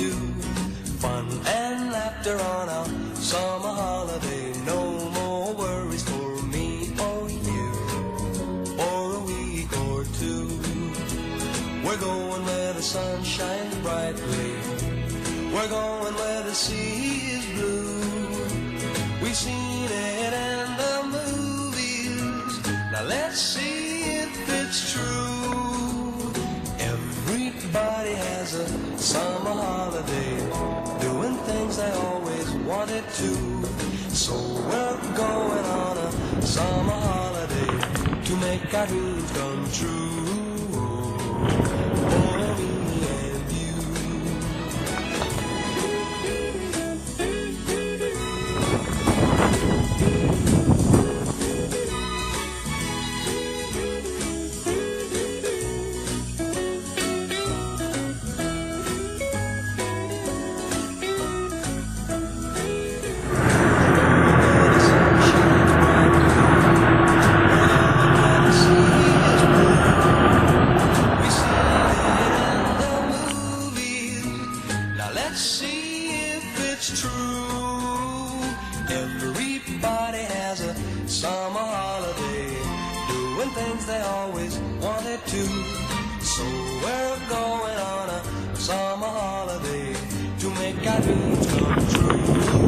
to. Fun and laughter on our summer holiday. No more worries for me or you for a week or two. We're going where the sun shines brightly. We're going where the sea is blue. We've seen it in the movies. Now let's see if it's true. Everybody has a summer holiday, doing things they always wanted to. So we're going on a summer holiday to make our dreams come true. For me and you. Let's see if it's true. Everybody has a summer holiday, doing things they always wanted to. So we're going on a summer holiday to make our dreams come true.